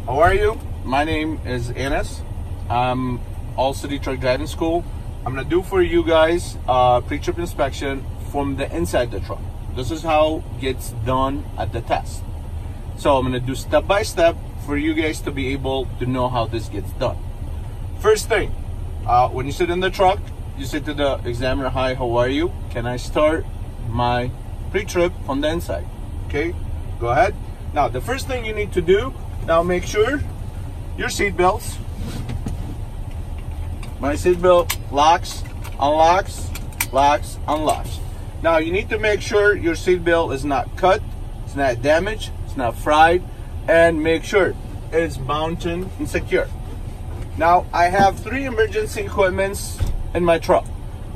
How are you? My name is Anas. I'm All City Truck Driving School. I'm gonna do for you guys a pre-trip inspection from the inside the truck. This is how it gets done at the test. So I'm gonna do step by step for you guys to be able to know how this gets done. First thing, when you sit in the truck, you say to the examiner, "Hi, how are you? Can I start my pre-trip from the inside?" Okay, go ahead. Now, the first thing you need to do, now make sure your seat belts. My seat belt locks, unlocks, locks, unlocks. Now, you need to make sure your seat belt is not cut, it's not damaged, it's not fried, and make sure it's mounted and secure. Now, I have 3 emergency equipments in my truck.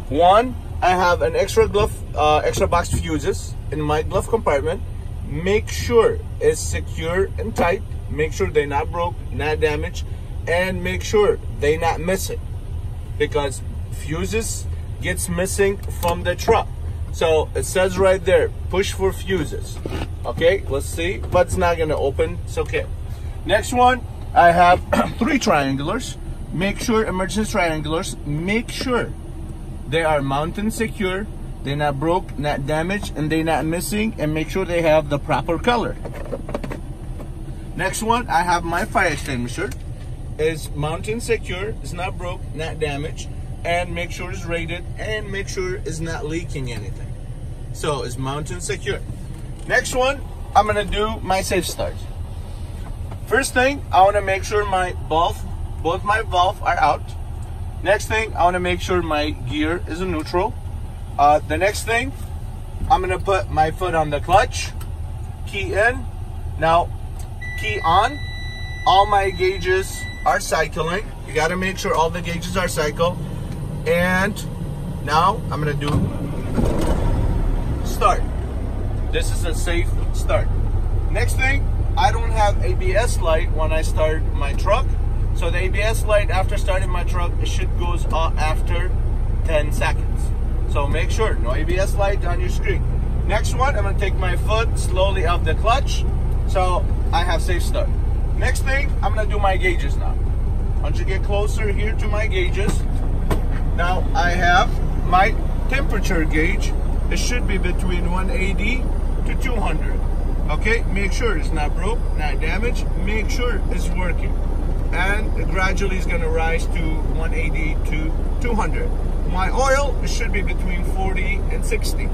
One, I have an extra box fuses in my glove compartment. Make sure it's secure and tight. Make sure they're not broke, not damaged, and make sure they're not missing, because fuses gets missing from the truck. So it says right there, push for fuses. Okay, let's see, but it's not gonna open, it's okay. Next one, I have 3 triangulars. Make sure, emergency triangulars, make sure they are mounted secure, they're not broke, not damaged, and they're not missing, and make sure they have the proper color. Next one, I have my fire extinguisher. It's mounted secure, it's not broke, not damaged, and make sure it's rated, and make sure it's not leaking anything. So it's mounted secure. Next one, I'm gonna do my safe start. First thing, I wanna make sure both my valves are out. Next thing, I wanna make sure my gear is in neutral. The next thing, I'm gonna put my foot on the clutch, key in. Now, key on. All my gauges are cycling. You gotta make sure all the gauges are cycled. And now I'm gonna do start. This is a safe start. Next thing, I don't have ABS light when I start my truck. So the ABS light after starting my truck, it should goes off after 10 seconds. So make sure, no ABS light on your screen. Next one, I'm gonna take my foot slowly off the clutch, so I have safe start. Next thing, I'm gonna do my gauges now. Once you get closer here to my gauges, now I have my temperature gauge. It should be between 180 to 200. Okay, make sure it's not broke, not damaged. Make sure it's working. And it gradually is gonna rise to 180 to 200. My oil, it should be between 40 and 60.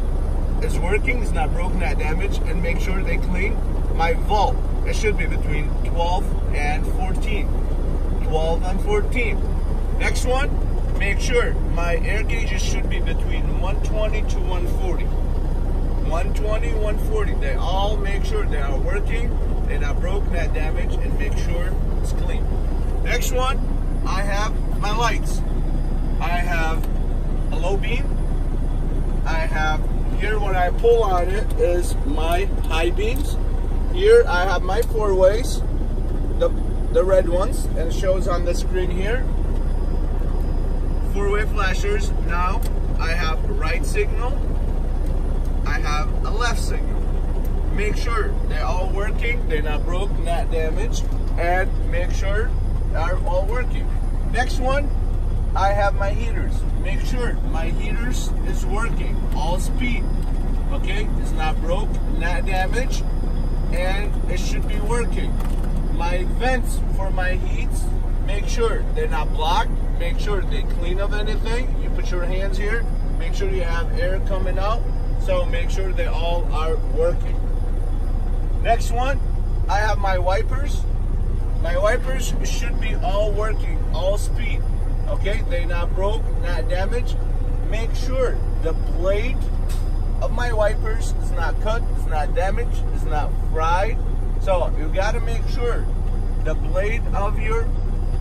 It's working, it's not broken, not damaged, and make sure they clean. My volt, it should be between 12 and 14. 12 and 14. Next one, make sure my air gauges should be between 120 to 140. 120, 140. They all make sure they are working, they're not broken, not damaged, and make sure it's clean. Next one, I have my lights. I have a low beam. I have here, when I pull on it, is my high beams. Here I have my 4-ways, the red ones, and it shows on the screen here. 4-way flashers. Now I have a right signal, I have a left signal. Make sure they're all working, they're not broke, not damaged, and make sure they're all working. Next one, I have my heaters. Make sure my heaters is working, all speed. Okay, it's not broke, not damaged, and it should be working. My vents for my heats, make sure they're not blocked. Make sure they clean of anything. You put your hands here, make sure you have air coming out. So make sure they all are working. Next one, I have my wipers. My wipers should be all working, all speed. Okay, they're not broke, not damaged. Make sure the blade of my wipers is not cut, it's not damaged, it's not fried. So you gotta make sure the blade of your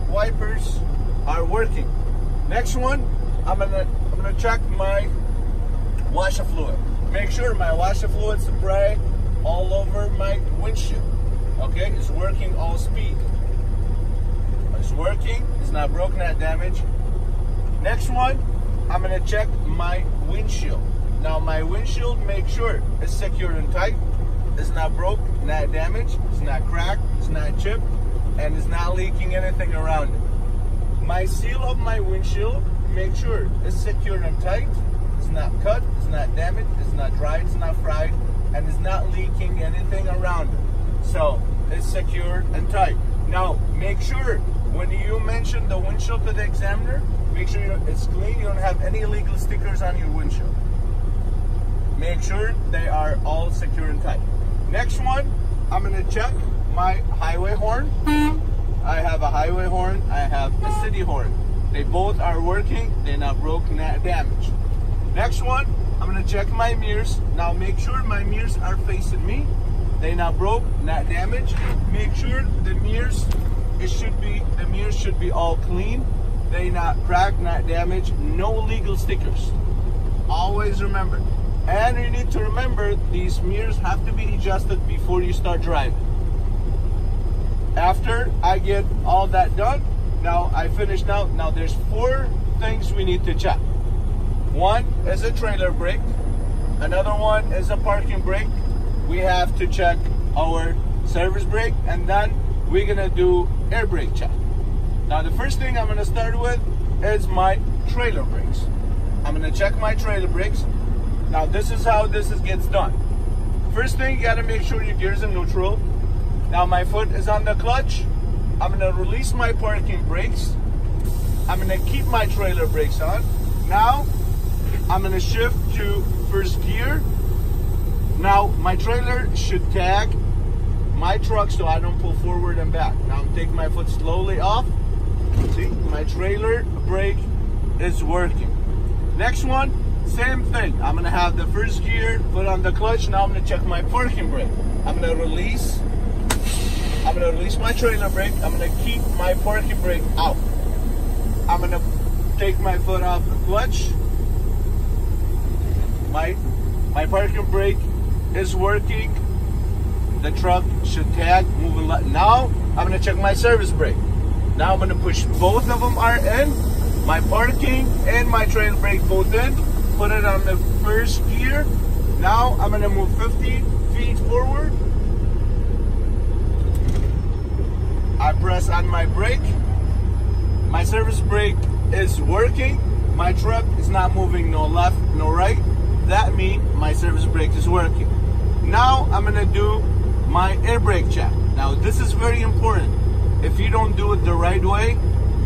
wipers are working. Next one, I'm gonna check my washer fluid. Make sure my washer fluid spray all over my windshield. Okay, it's working all speed. It's working, it's not broken, not damaged. Next one, I'm gonna check my windshield. Now my windshield, make sure it's secure and tight. is not broke, not damaged, it's not cracked, it's not chipped, and it's not leaking anything around it. My seal of my windshield, make sure it's secure and tight, it's not cut, it's not damaged, it's not dry, it's not fried, and it's not leaking anything around it. So it's secure and tight. Now make sure when you mention the windshield to the examiner, make sure it's clean, you don't have any illegal stickers on your windshield. Make sure they are all secure and tight. Next one, I'm gonna check my highway horn. I have a highway horn, I have a city horn. They both are working, they're not broken, not damaged. Next one, I'm gonna check my mirrors. Now make sure my mirrors are facing me. They're not broke, not damaged. Make sure the mirrors, the mirrors should be all clean. They're not cracked, not damaged, no legal stickers. Always remember. And you need to remember, these mirrors have to be adjusted before you start driving. After I get all that done, now I finished out. Now there's 4 things we need to check. One is a trailer brake. Another one is a parking brake. We have to check our service brake, and then we're gonna do air brake check. Now the first thing I'm gonna start with is my trailer brakes. I'm gonna check my trailer brakes. Now this is how this gets done. First thing, you gotta make sure your gears are neutral. Now my foot is on the clutch. I'm gonna release my parking brakes. I'm gonna keep my trailer brakes on. Now I'm gonna shift to first gear. Now my trailer should tag my truck so I don't pull forward and back. Now I'm taking my foot slowly off. See, my trailer brake is working. Next one, same thing. I'm gonna have the first gear, foot on the clutch. Now I'm gonna check my parking brake. I'm gonna release my trailer brake. I'm gonna keep my parking brake out. I'm gonna take my foot off the clutch. My parking brake is working. The truck should tag, moving. Now I'm gonna check my service brake. Now I'm gonna push both of them are in. My parking and my trailer brake both in. Put it on the first gear. Now I'm gonna move 50 feet forward. I press on my brake. My service brake is working. My truck is not moving no left, no right. That means my service brake is working. Now I'm gonna do my air brake check. Now this is very important. If you don't do it the right way,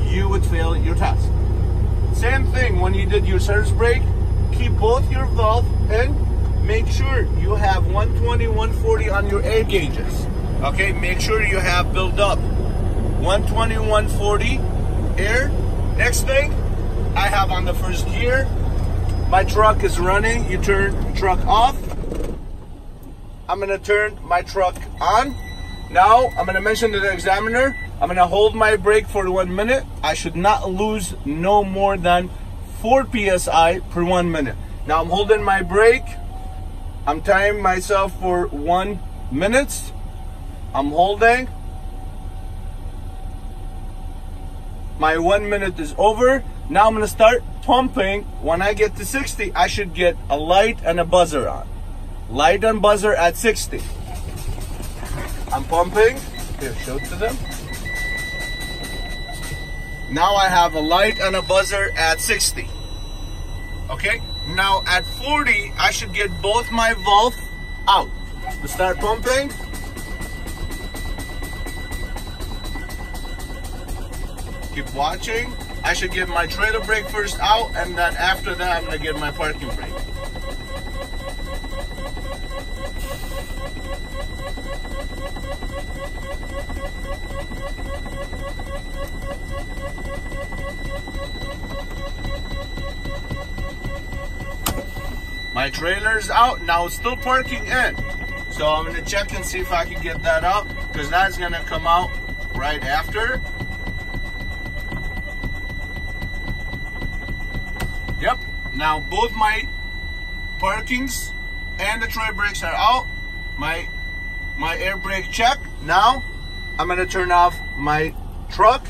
you would fail your test. Same thing when you did your service brake. Keep both your valves in. Make sure you have 120, 140 on your air gauges. Okay, make sure you have built up 120, 140 air. Next thing, I have on the first gear. My truck is running. You turn truck off. I'm gonna turn my truck on. Now I'm gonna mention to the examiner, I'm gonna hold my brake for 1 minute. I should not lose no more than 4 PSI per 1 minute. Now I'm holding my brake. I'm timing myself for 1 minute. I'm holding. My 1 minute is over. Now I'm gonna start pumping. When I get to 60, I should get a light and a buzzer on. Light and buzzer at 60. I'm pumping. Here, show it to them. Now I have a light and a buzzer at 60. Okay, now at 40, I should get both my valves out. Let's start pumping. Keep watching. I should get my trailer brake first out, and then after that, I'm gonna get my parking brake. My trailer's out. Now it's still parking in. So I'm gonna check and see if I can get that out, because that's gonna come out right after. Yep. Now both my parkings and the trailer brakes are out. My air brake check. Now I'm gonna turn off my truck,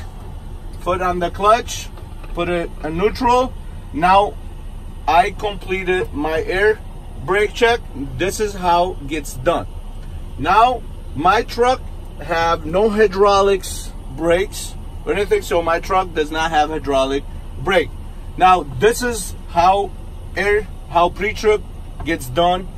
foot on the clutch, put it in neutral. Now I completed my air brake check. This is how it gets done. Now my truck have no hydraulics brakes or anything, so my truck does not have hydraulic brake. Now this is how pre-trip gets done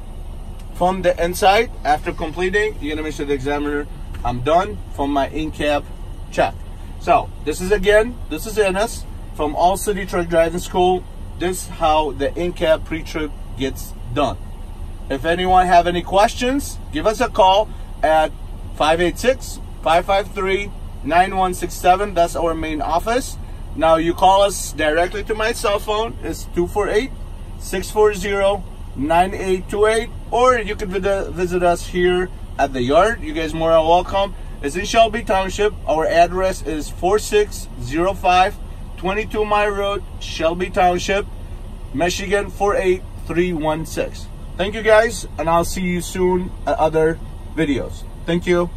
from the inside. After completing, you're gonna make sure the examiner, I'm done from my in-cab check. So this is Enes from All City Truck Driving School. This is how the in-cab pre-trip gets done. If anyone have any questions, give us a call at 586-553-9167. That's our main office. Now you call us directly to my cell phone. It's 248-640-9828, or you can visit us here at the yard. You guys more than welcome. It's in Shelby Township. Our address is 4605 22 Mile Road, Shelby Township, Michigan 48316. Thank you guys, and I'll see you soon at other videos. Thank you.